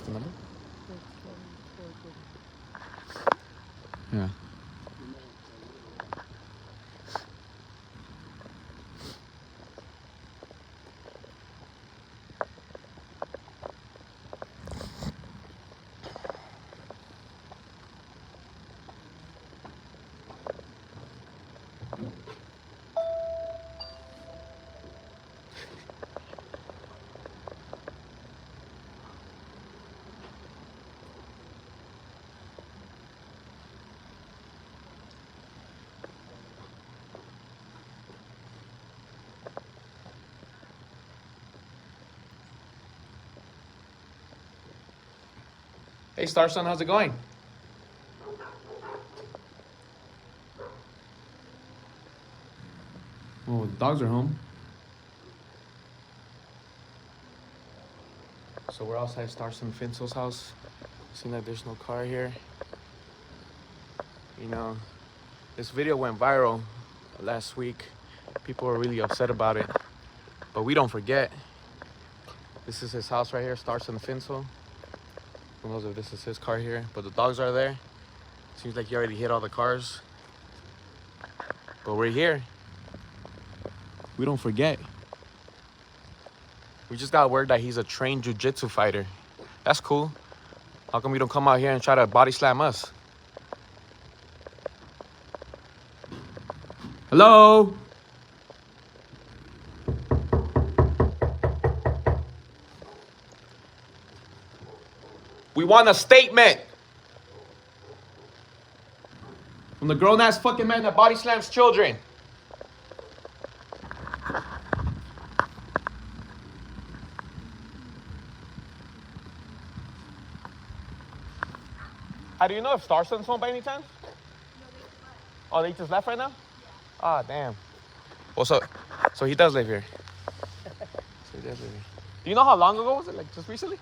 the number? Yeah. Hey, Starsun, how's it going? Oh, the dogs are home. So we're outside Starsun Fincel's house. Seeing that there's no car here. You know, this video went viral last week. People were really upset about it. But we don't forget. This is his house right here, Starsun Fincel. Who knows if this is his car here? But the dogs are there. Seems like he already hit all the cars. But we're here. We don't forget. We just got word that he's a trained jiu-jitsu fighter. That's cool. How come we don't come out here and try to body slam us? Hello? We want a statement from the grown-ass fucking man that body slams children. How do you know if Starsun's home by any chance? Oh, they just left right now? Ah, damn. Well, so he does live here. So he does live here. Do you know how long ago was it? Like just recently?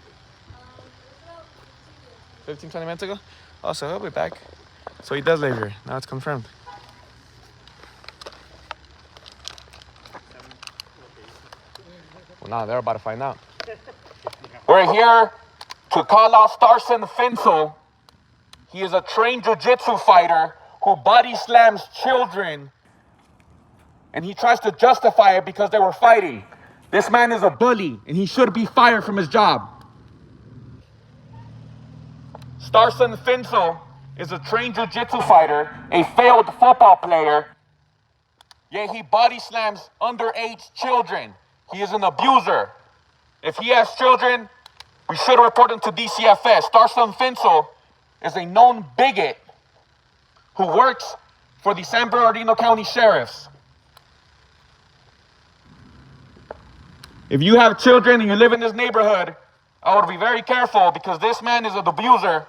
15, 20 minutes ago? Oh, so he'll be back. So he does live here. Now it's confirmed. Well, now they're about to find out. We're here to call out Starsun Fincel. He is a trained jiu-jitsu fighter who body slams children. And he tries to justify it because they were fighting. This man is a bully and he should be fired from his job. Starsun Fincel is a trained jiu-jitsu fighter, a failed football player, yet he body slams underage children. He is an abuser. If he has children, we should report him to DCFS. Starsun Fincel is a known bigot who works for the San Bernardino County Sheriffs. If you have children and you live in this neighborhood, I would be very careful because this man is an abuser.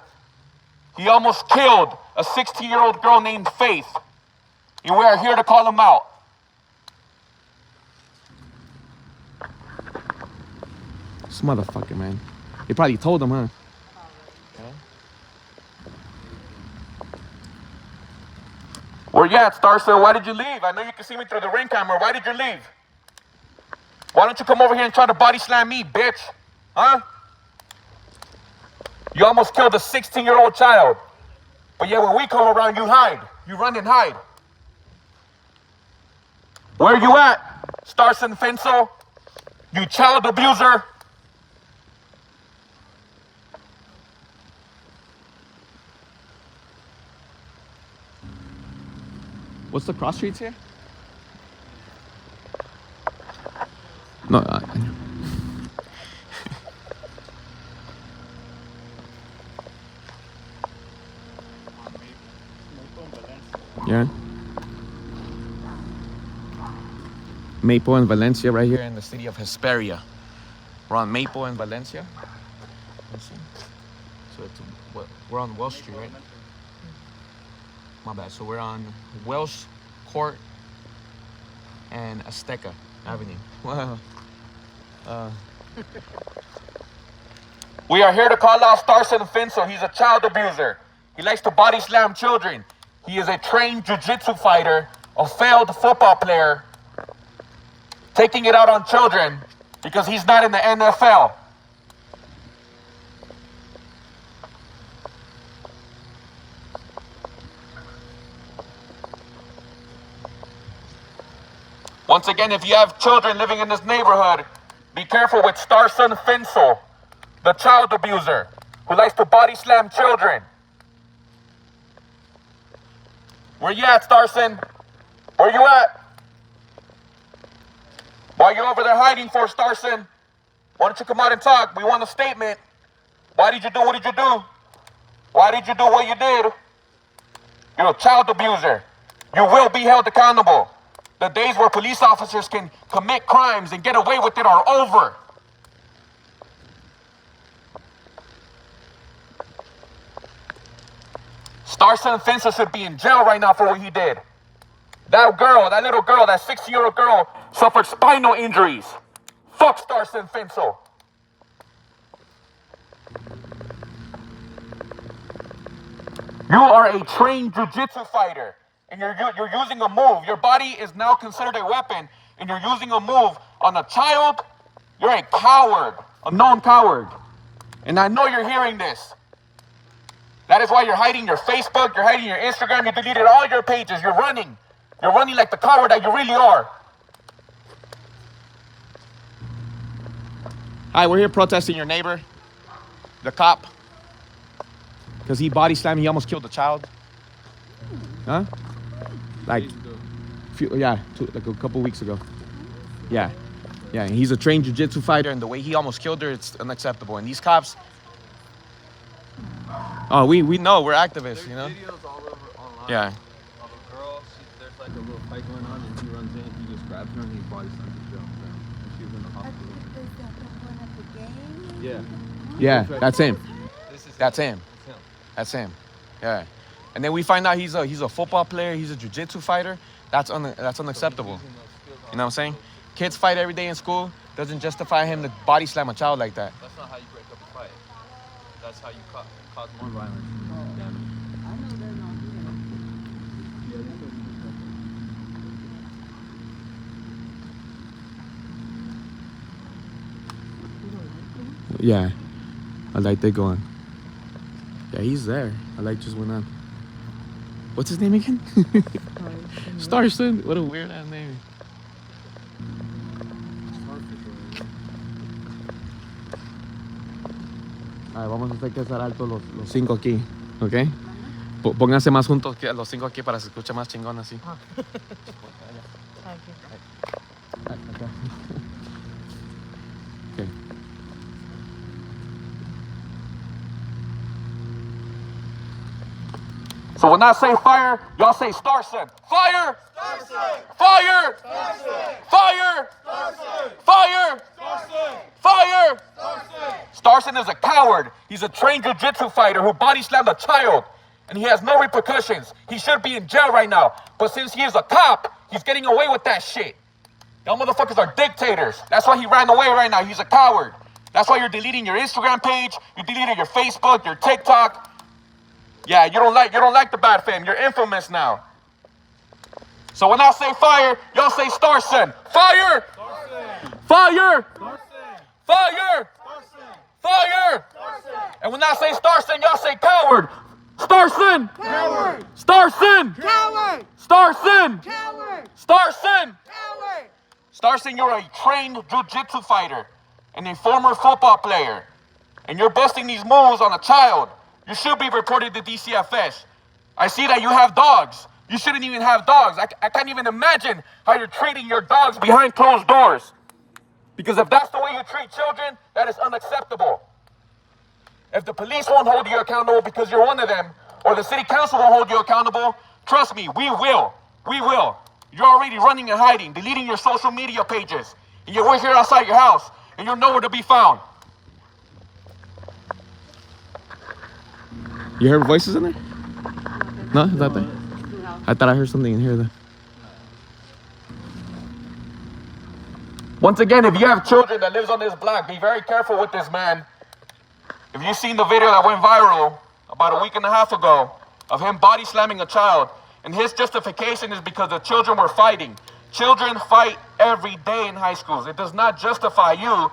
He almost killed a 16-year-old girl named Faith. And we are here to call him out. This motherfucker, man. They probably told him, huh? Where you at, Starsun? Why did you leave? I know you can see me through the ring camera. Why did you leave? Why don't you come over here and try to body slam me, bitch? Huh? You almost killed a 16-year-old child. But yeah, when we come around, you hide. You run and hide. Where you at, Starsun Fincel? You child abuser. What's the cross streets here? No, yeah. Maple and Valencia right here in the city of Hesperia. We're on Maple and Valencia. Let's see. So we're on Welsh Street, right? My bad. So we're on Welsh Court and Azteca Avenue. Wow. We are here to call out Starsun Fincel. He's a child abuser. He likes to body slam children. He is a trained jiu-jitsu fighter, a failed football player, taking it out on children because he's not in the NFL. Once again, if you have children living in this neighborhood, be careful with Starsun Fincel, the child abuser, who likes to body slam children. Where you at, Starsun? Where you at? Why are you over there hiding for, Starsun? Why don't you come out and talk? We want a statement. Why did you do what did you do? Why did you do what you did? You're a child abuser. You will be held accountable. The days where police officers can commit crimes and get away with it are over. Starsun Fincel should be in jail right now for what he did. That girl, that little girl, that 16-year-old girl, suffered spinal injuries. Fuck Starsun Fincel. You are a trained jiu-jitsu fighter, and you're using a move. Your body is now considered a weapon, and you're using a move on a child. You're a coward, a known coward. And I know you're hearing this. That is why you're hiding your Facebook, you're hiding your Instagram, you deleted all your pages, you're running. You're running like the coward that you really are. Hi, we're here protesting your neighbor, the cop, because he body slammed, he almost killed a child. Huh? Like a couple weeks ago. Yeah, and he's a trained jiu-jitsu fighter, and the way he almost killed her, it's unacceptable. And these cops, oh, we know, we're activists, you know? There's videos all over online. Yeah. Of a girl, there's like a little fight going on, and he runs in, he just grabs her, and he body slams her down. And she was in the hospital. Yeah, that's him. That's him. It's him. That's him. Yeah. And then we find out he's a football player, he's a jiu-jitsu fighter. That's unacceptable. You know what I'm saying? Kids fight every day in school. Doesn't justify him to body slam a child like that. That's not how you break up a fight. That's how you cause more violence and damage. Yeah. A light they going. Yeah, he's there. A light just went on. What's his name again? Starsun. What a weird ass name. A ver, vamos a hacer que estar alto los cinco aquí, ¿ok? Pónganse más juntos que los cinco aquí para que se escuche más chingón así. Acá. Okay. So when I say fire, y'all say Starsun. Fire! Starsun! Fire! Starsun! Fire! Starsun! Fire! Starsun! Fire! Starsun! Starsun is a coward. He's a trained jiu-jitsu fighter who body slammed a child. And he has no repercussions. He should be in jail right now. But since he is a cop, he's getting away with that shit. Y'all motherfuckers are dictators. That's why he ran away right now. He's a coward. That's why you're deleting your Instagram page. You deleted your Facebook, your TikTok. Yeah, you don't like the bad fam. You're infamous now. So when I say fire, y'all say Starsun. Fire! Starsun. Fire! Starsun. Fire! Starsun. Fire! Starsun. And when I say Starsun, y'all say coward. Starsun! Coward! Starsun! Coward! Starsun! Coward! Starsun! Coward! Starsun, you're a trained jiu-jitsu fighter and a former football player. And you're busting these moves on a child. You should be reported to DCFS. I see that you have dogs. You shouldn't even have dogs. I can't even imagine how you're treating your dogs behind closed doors. Because if that's the way you treat children, that is unacceptable. If the police won't hold you accountable because you're one of them, or the city council won't hold you accountable, trust me, we will. We will. You're already running and hiding, deleting your social media pages. And you're here outside your house, and you're nowhere to be found. You heard voices in there? No, is that there? I thought I heard something in here. Once again, if you have children that lives on this block, be very careful with this man. If you've seen the video that went viral about a week and a half ago of him body slamming a child, and his justification is because the children were fighting. Children fight every day in high schools. It does not justify you,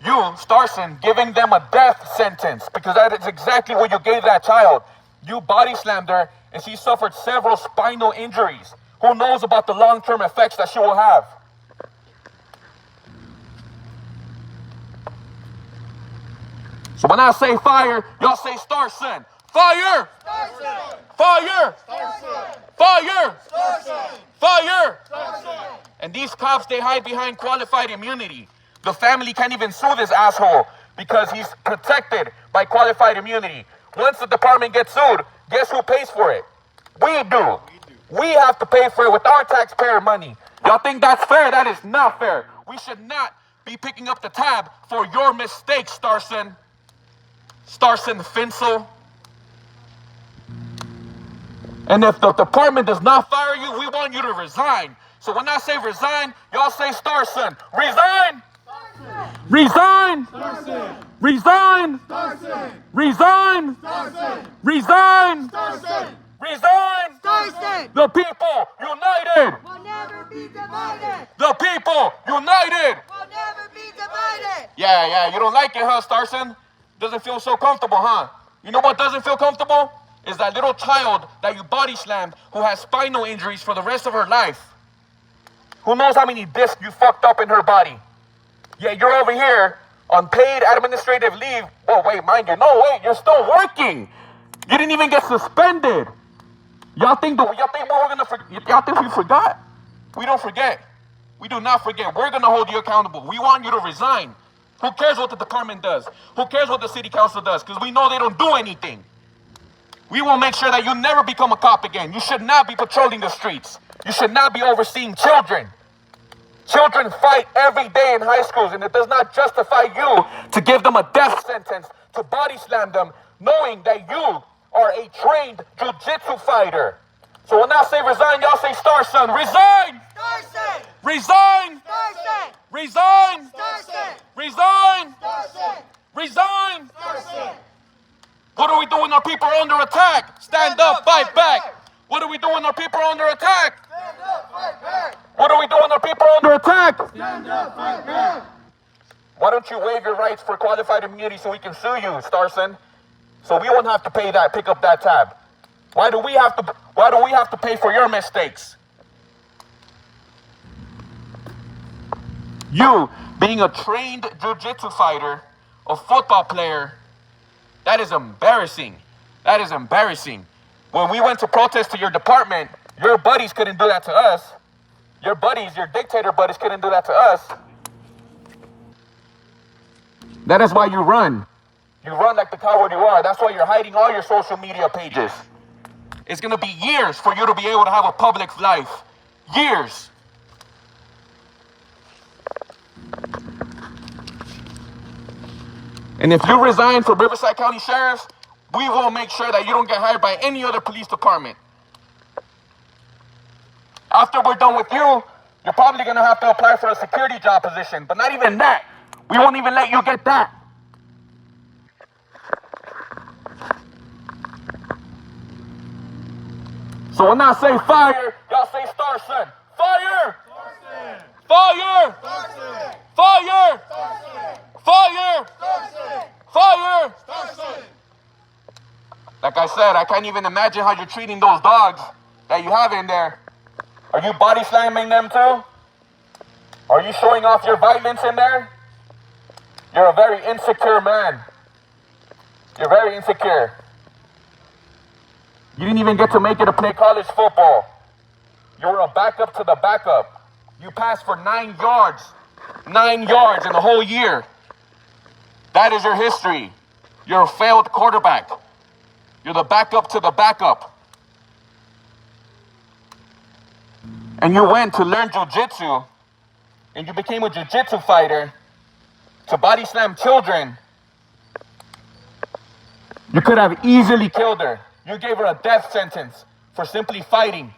Starsun, giving them a death sentence, because that is exactly what you gave that child. You body slammed her, and she suffered several spinal injuries. Who knows about the long-term effects that she will have? So when I say fire, y'all say Starsun. Fire! Starsun! Fire! Starsun! Fire! Starsun! Fire! Starsun! And these cops, they hide behind qualified immunity. The family can't even sue this asshole because he's protected by qualified immunity. Once the department gets sued, guess who pays for it? We do. We have to pay for it with our taxpayer money. Y'all think that's fair? That is not fair. We should not be picking up the tab for your mistakes, Starsun. Starsun Fincel. And if the department does not fire you, we want you to resign. So when I say resign, y'all say Starsun. Resign! Resign! Starsun! Resign! Starsun! Resign! Starsun! Resign! Starsun! Resign! Starsun! The people united! Will never be divided! The people united! Will never be divided! Yeah, you don't like it, huh, Starsun? Doesn't feel so comfortable, huh? You know what doesn't feel comfortable? Is that little child that you body slammed who has spinal injuries for the rest of her life. Who knows how many discs you fucked up in her body? Yeah, you're over here on paid administrative leave. Oh, wait, mind you. No, wait, you're still working. You didn't even get suspended. Y'all think we forgot? We don't forget. We do not forget. We're gonna hold you accountable. We want you to resign. Who cares what the department does? Who cares what the city council does? Because we know they don't do anything. We will make sure that you never become a cop again. You should not be patrolling the streets. You should not be overseeing children. Children fight every day in high schools, and it does not justify you to give them a death sentence, to body slam them, knowing that you are a trained jiu-jitsu fighter. So when I say resign, y'all say Starsun. Resign! Starsun! Resign! Starsun! Resign! Starsun! Resign! Starsun! Resign! Starsun! What are we doing? Our people are under attack. Stand up, fight back. What are we doing? Our people are under attack. Stand up, fight back! What are we doing? Our people are under attack. Stand up, fight back! Why don't you waive your rights for qualified immunity so we can sue you, Starsun? So we won't have to pay that, pick up that tab. Why do we have to pay for your mistakes? You being a trained jiu-jitsu fighter, a football player, that is embarrassing. That is embarrassing. When we went to protest to your department, your buddies couldn't do that to us. Your buddies, your dictator buddies couldn't do that to us. That is why you run. You run like the coward you are. That's why you're hiding all your social media pages. It's gonna be years for you to be able to have a public life. Years. And if you resign for Riverside County Sheriff's, we will make sure that you don't get hired by any other police department. After we're done with you, you're probably gonna have to apply for a security job position, but not even that. We won't even let you get that. So when I say fire, y'all say Starsun. Fire! Starsun! Fire! Starsun! Fire! Starsun! Fire! Starsun! Fire! Starsun! Like I said, I can't even imagine how you're treating those dogs that you have in there. Are you body slamming them too? Are you showing off your violence in there? You're a very insecure man. You're very insecure. You didn't even get to make it to play college football. You were a backup to the backup. You passed for 9 yards. 9 yards in the whole year. That is your history. You're a failed quarterback. You're the backup to the backup. And you went to learn jiu-jitsu, and you became a jiu-jitsu fighter to body slam children. You could have easily killed her. You gave her a death sentence for simply fighting.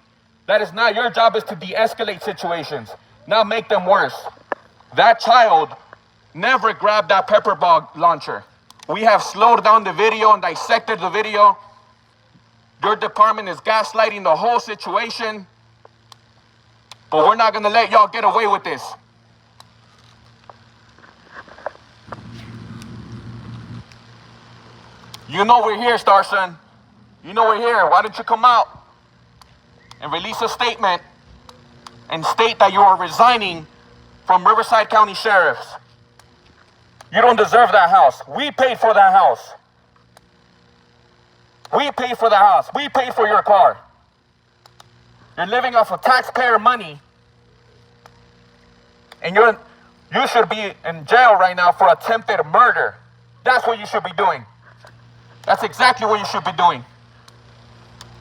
That is not your job, is to de-escalate situations, not make them worse. That child never grabbed that pepper ball launcher. We have slowed down the video and dissected the video. Your department is gaslighting the whole situation. But we're not gonna let y'all get away with this. You know we're here, Starsun. You know we're here. Why don't you come out and release a statement and state that you are resigning from Riverside County Sheriff's? You don't deserve that house. We paid for that house. We paid for the house. We paid for your car. You're living off of taxpayer money. And you should be in jail right now for attempted murder. That's what you should be doing. That's exactly what you should be doing.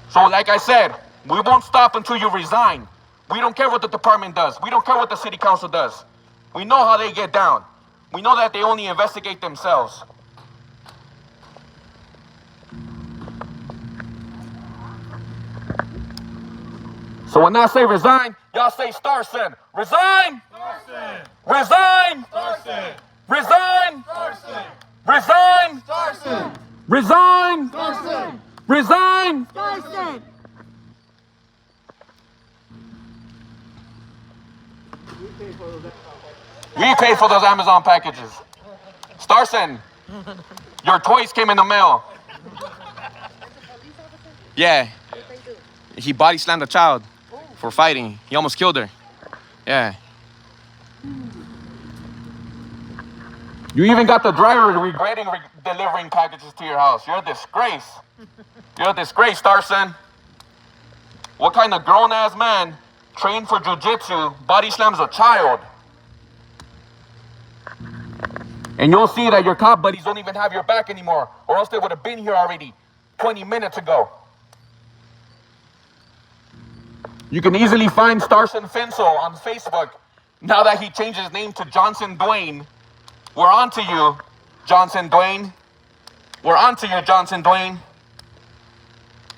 So like I said, we won't stop until you resign. We don't care what the department does. We don't care what the city council does. We know how they get down. We know that they only investigate themselves. So when I say resign, y'all say Starsun. Resign! Starsun! Resign! Starsun! Resign! Starsun! Resign! Starsun! Resign! Starsun! Resign! Starsun! We paid for those Amazon packages. Starsun, your toys came in the mail. Yeah. He body slammed a child for fighting. He almost killed her. Yeah. You even got the driver regretting delivering packages to your house. You're a disgrace. You're a disgrace, Starsun. What kind of grown-ass man trained for jiu-jitsu body slams a child? And you'll see that your cop buddies don't even have your back anymore, or else they would have been here already 20 minutes ago. You can easily find Starsun Fincel on Facebook now that he changed his name to Johnson Dwayne. We're on to you, Johnson Dwayne. We're on to you, Johnson Dwayne.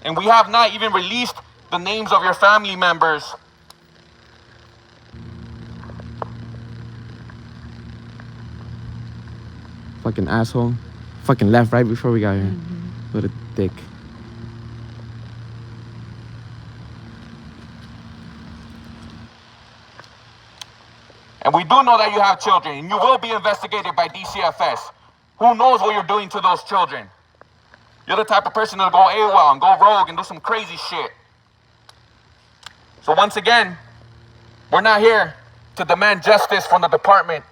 And we have not even released the names of your family members. Fucking asshole. Fucking left right before we got here. What a dick. And we do know that you have children, and you will be investigated by DCFS. Who knows what you're doing to those children? You're the type of person that'll go AWOL and go rogue and do some crazy shit. So once again, we're not here to demand justice from the department.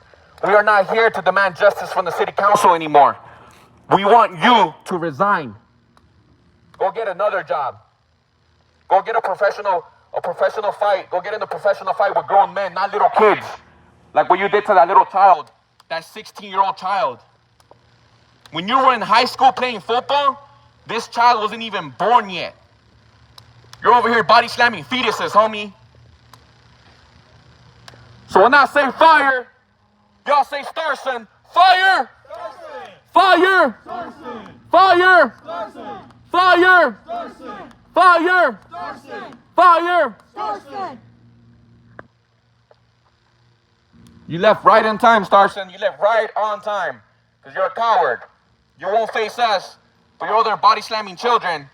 We are not here to demand justice from the city council anymore. We want you to resign. Go get another job. Go get a professional fight. Go get in a professional fight with grown men, not little kids. Like what you did to that little child, that 16-year-old child. When you were in high school playing football, this child wasn't even born yet. You're over here body slamming fetuses, homie. So when I say fire, y'all say Starsun. Fire! Fire! Fire! Fire! Fire! Fire! Starsun! You left right in time, Starsun. You left right on time. Because you're a coward. You won't face us, but you're over there body slamming children.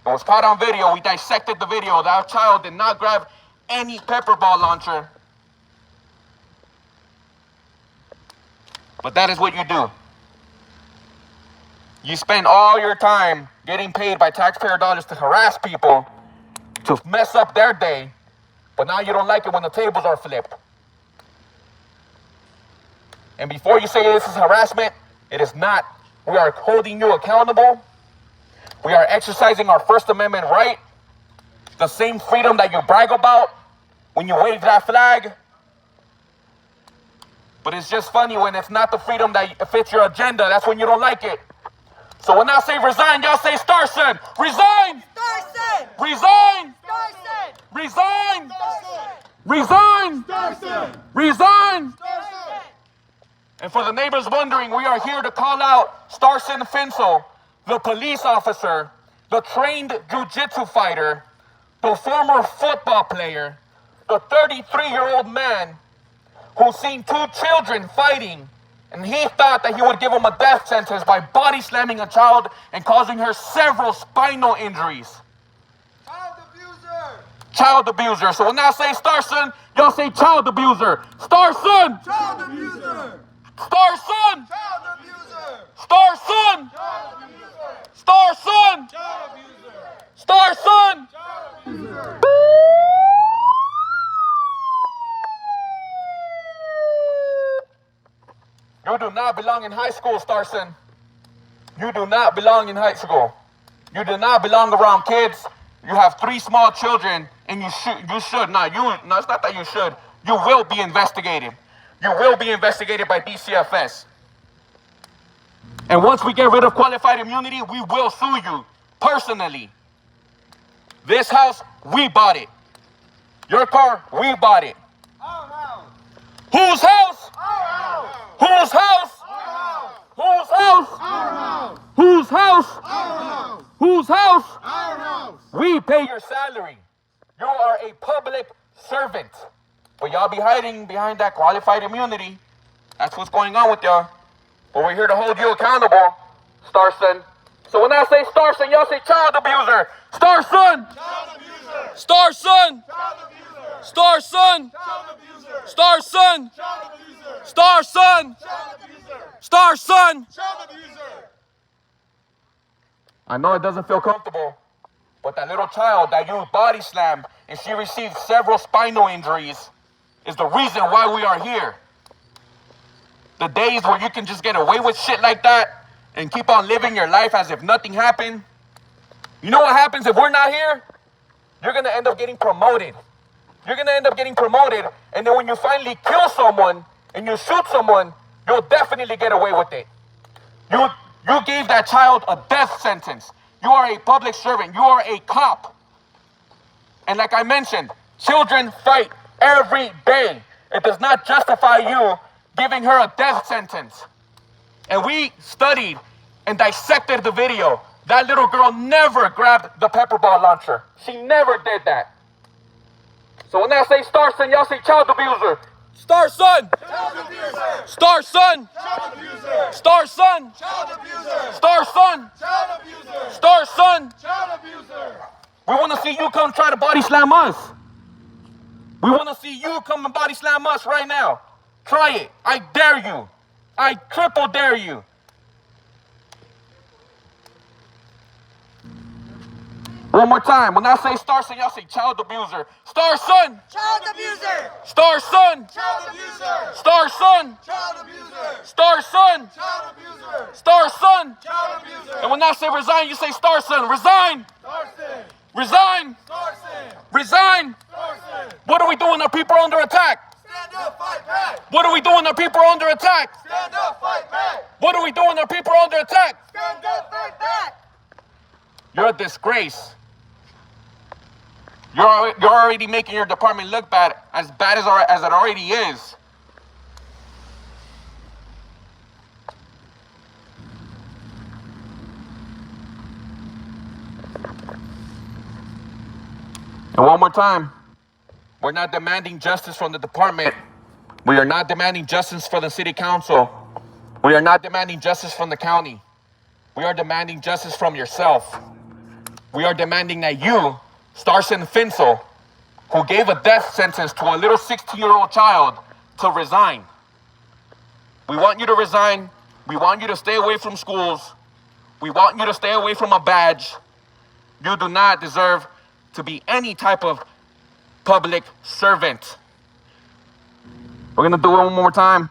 It was caught on video. We dissected the video. That child did not grab any pepper ball launcher. But that is what you do. You spend all your time getting paid by taxpayer dollars to harass people, to mess up their day, but now you don't like it when the tables are flipped. And before you say this is harassment, it is not. We are holding you accountable. We are exercising our First Amendment right, the same freedom that you brag about when you wave that flag. But it's just funny when it's not the freedom that fits your agenda. That's when you don't like it. So when I say resign, y'all say Starsun. Resign! Starsun! Resign! Starsun! Resign! Starsun! Resign! Starsun! Resign! Starsun! And for the neighbors wondering, we are here to call out Starsun Fincel, the police officer, the trained jiu-jitsu fighter, the former football player, the 33-year-old man who's seen two children fighting, and he thought that he would give him a death sentence by body slamming a child and causing her several spinal injuries. Child abuser! Child abuser. So when I say Starsun, y'all say child abuser. Starsun! Child abuser! Starsun! Child abuser! Starsun! Child abuser! Starsun! Child abuser! Starsun! Child abuser! You do not belong in high school, Starsun. You do not belong in high school. You do not belong around kids. You have 3 small children, and you should, no, it's not that you should. You will be investigated. You will be investigated by DCFS. And once we get rid of qualified immunity, we will sue you personally. This house, we bought it. Your car, we bought it. Our house. Whose house? Our house. Whose house? Our house. Whose house? Our house. Whose house? Our house. Whose house? Our house. We pay your salary. You are a public servant. But y'all be hiding behind that qualified immunity. That's what's going on with y'all. But we're here to hold you accountable, Starsun. So when I say Starsun, y'all say child abuser. Starsun! Child abuser. Starsun! Child abuser. Starsun! Child abuser. Starsun! Child abuser. Starsun! Child abuser. Starsun! Child abuser. I know it doesn't feel comfortable, but that little child that you body slammed and she received several spinal injuries is the reason why we are here. The days where you can just get away with shit like that and keep on living your life as if nothing happened. You know what happens if we're not here? You're gonna end up getting promoted. You're gonna end up getting promoted, and then when you finally kill someone and you shoot someone, you'll definitely get away with it. You gave that child a death sentence. You are a public servant. You are a cop. And like I mentioned, children fight every day. It does not justify you giving her a death sentence. And we studied and dissected the video. That little girl never grabbed the pepper ball launcher. She never did that. So when I say Starsun, y'all say child abuser. Starsun! Child abuser. Starsun! Child abuser. Starsun! Child abuser. Starsun! Child abuser. Starsun! Child abuser. We want to see you come try to body slam us. We want to see you come and body slam us right now. Try it. I dare you. I triple dare you. One more time. When I say Starsun, y'all say child abuser. Starsun! Child abuser. Starsun! Child abuser. Starsun! Child abuser. Starsun! Child abuser. Starsun! Child abuser. And when I say resign, you say Starsun. Resign! Starsun. Resign! Starsun. Resign! Starsun. What are we doing? Our people are under attack. Stand up, fight back. What are we doing? Our people are under attack. Stand up, fight back. What are we doing? Our people are under attack. Stand up, fight back. You're a disgrace. You're already making your department look bad as it already is. And one more time, we're not demanding justice from the department. We are not demanding justice for the city council. We are not demanding justice from the county. We are demanding justice from yourself. We are demanding that you, Starsun Fincel, who gave a death sentence to a little 16-year-old child, to resign. We want you to resign. We want you to stay away from schools. We want you to stay away from a badge. You do not deserve to be any type of public servant. We're gonna do it one more time.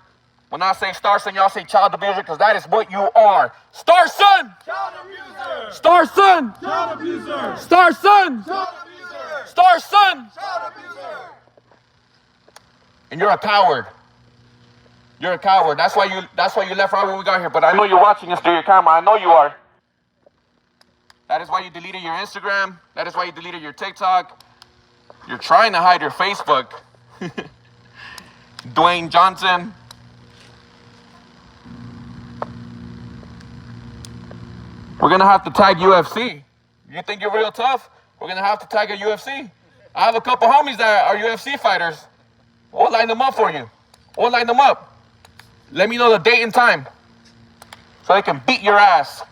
When I say Starsun, y'all say child abuser, because that is what you are. Starsun! Child abuser. Starsun! Child abuser. Starsun! Child abuser. Starsun! Child abuser. And you're a coward. You're a coward. That's why you left right when we got here. But I know you're watching us through your camera. I know you are. That is why you deleted your Instagram. That is why you deleted your TikTok. You're trying to hide your Facebook. Dwayne Johnson. We're gonna have to tag UFC. You think you're real tough? We're gonna have to tag a UFC. I have a couple homies that are UFC fighters. We'll line them up for you. We'll line them up. Let me know the date and time so they can beat your ass.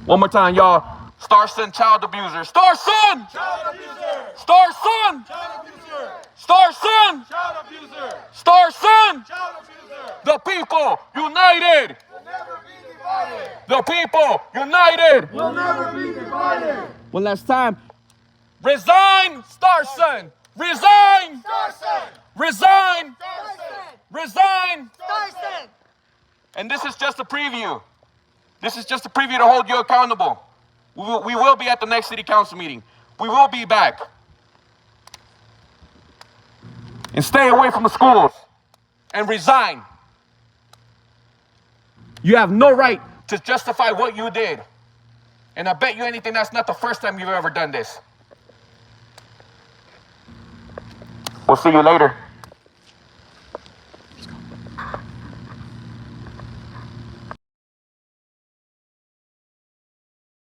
One more time, y'all. Starsun child abuser. Starsun! Child abuser. Starsun! Child abuser. Starsun! Child abuser. Starsun! Child abuser. The people united! Will never be divided. The people united! Will never be divided. One last time. Resign, Starsun! Resign! Starsun. Resign! Starsun. Resign! Starsun! And this is just a preview. This is just a preview to hold you accountable. We will be at the next city council meeting. We will be back. And stay away from the schools. And resign. You have no right to justify what you did. And I bet you anything that's not the first time you've ever done this. We'll see you later.